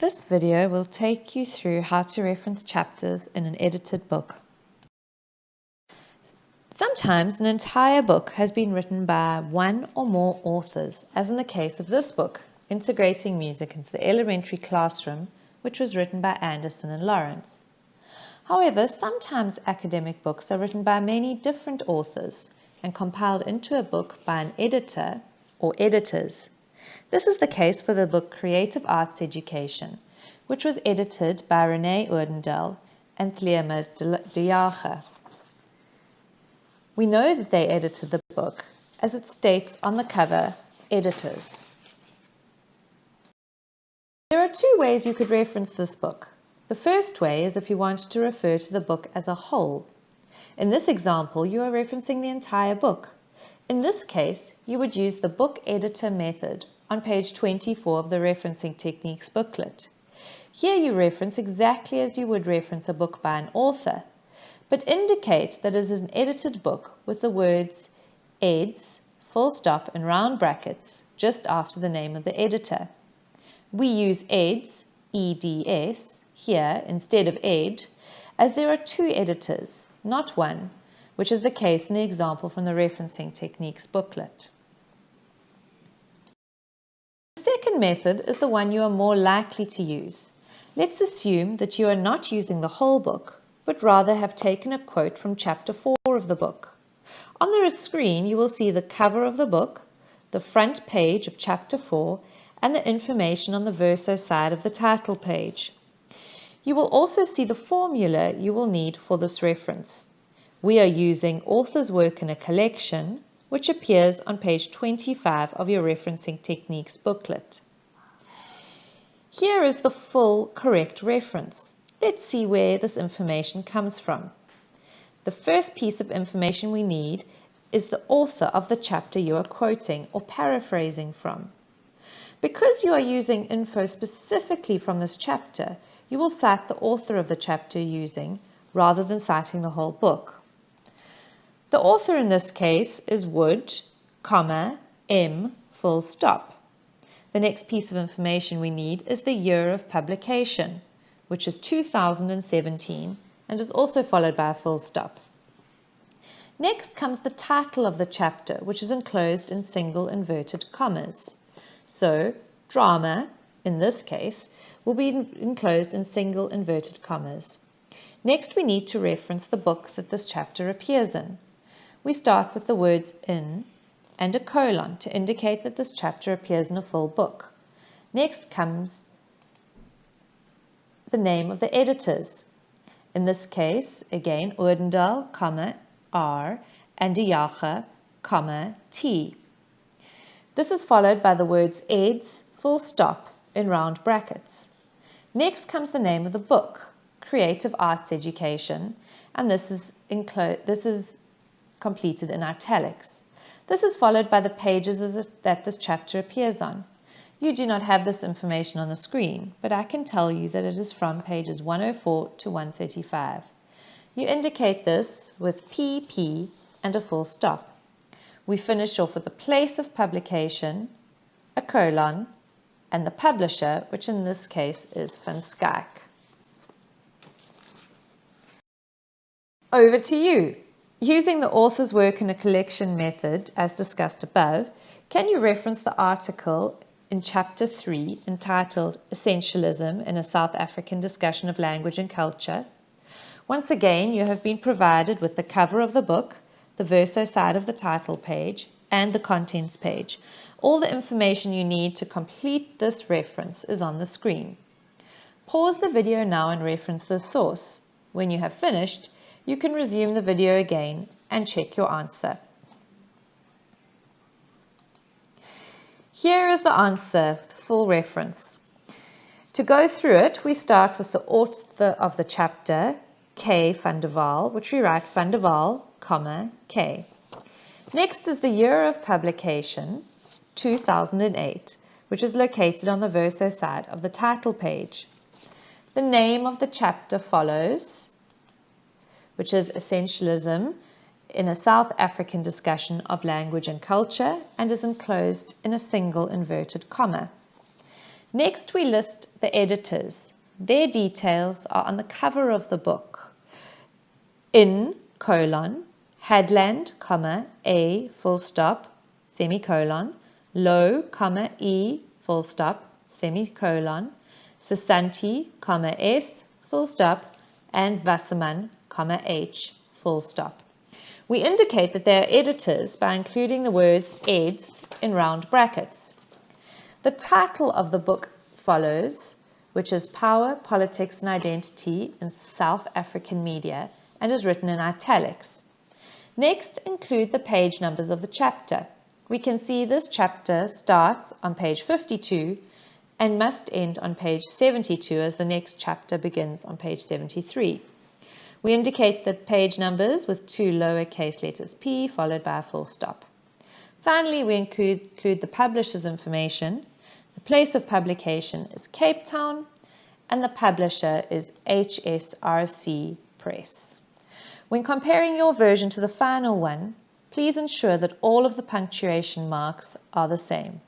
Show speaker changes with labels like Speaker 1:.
Speaker 1: This video will take you through how to reference chapters in an edited book. Sometimes an entire book has been written by one or more authors, as in the case of this book, Integrating Music into the Elementary Classroom, which was written by Anderson and Lawrence. However, sometimes academic books are written by many different authors and compiled into a book by an editor or editors. This is the case for the book Creative Arts Education, which was edited by René Odendaal and Tliema de Jager. We know that they edited the book, as it states on the cover, editors. There are two ways you could reference this book. The first way is if you wanted to refer to the book as a whole. In this example, you are referencing the entire book. In this case, you would use the book editor method on page 24 of the Referencing Techniques booklet. Here you reference exactly as you would reference a book by an author, but indicate that it is an edited book with the words eds, full stop and round brackets just after the name of the editor. We use eds, EDS, here instead of ed, as there are two editors, not one, which is the case in the example from the Referencing Techniques booklet. The second method is the one you are more likely to use. Let's assume that you are not using the whole book, but rather have taken a quote from chapter 4 of the book. On the screen, you will see the cover of the book, the front page of chapter 4, and the information on the verso side of the title page. You will also see the formula you will need for this reference. We are using author's work in a collection, which appears on page 25 of your Referencing Techniques booklet. Here is the full correct reference. Let's see where this information comes from. The first piece of information we need is the author of the chapter you are quoting or paraphrasing from. Because you are using info specifically from this chapter, you will cite the author of the chapter you're using rather than citing the whole book. The author in this case is Wood, M, full stop. The next piece of information we need is the year of publication, which is 2017 and is also followed by a full stop. Next comes the title of the chapter, which is enclosed in single inverted commas. So, drama, in this case, will be enclosed in single inverted commas. Next, we need to reference the book that this chapter appears in. We start with the words in and a colon to indicate that this chapter appears in a full book. Next comes the name of the editors. In this case, again, Odendaal, R, and de Jager, T. This is followed by the words eds, full stop, in round brackets. Next comes the name of the book, Creative Arts Education, and this is completed in italics. This is followed by the pages that this chapter appears on. You do not have this information on the screen, but I can tell you that it is from pages 104 to 135. You indicate this with PP and a full stop. We finish off with the place of publication, a colon, and the publisher, which in this case is Van Schaik. Over to you. Using the author's work in a collection method, as discussed above, can you reference the article in chapter 3 entitled Essentialism in a South African Discussion of Language and Culture? Once again, you have been provided with the cover of the book, the verso side of the title page, and the contents page. All the information you need to complete this reference is on the screen. Pause the video now and reference this source. When you have finished, you can resume the video again and check your answer. Here is the answer, the full reference. To go through it, we start with the author of the chapter, K. van der Waal, which we write van der Waal, K. Next is the year of publication, 2008, which is located on the verso side of the title page. The name of the chapter follows, which is Essentialism in a South African Discussion of Language and Culture, and is enclosed in a single inverted comma. Next, we list the editors. Their details are on the cover of the book. In, Hadland, A, full stop, semicolon, Low, E, full stop, semicolon, Sasanti, S, full stop, and Wasserman, H, full stop. We indicate that they are editors by including the words eds in round brackets. The title of the book follows, which is Power, Politics and Identity in South African Media, and is written in italics. Next, include the page numbers of the chapter. We can see this chapter starts on page 52 and must end on page 72 as the next chapter begins on page 73. We indicate the page numbers with 2 lowercase letters p followed by a full stop. Finally, we include the publisher's information. The place of publication is Cape Town and the publisher is HSRC Press. When comparing your version to the final one, please ensure that all of the punctuation marks are the same.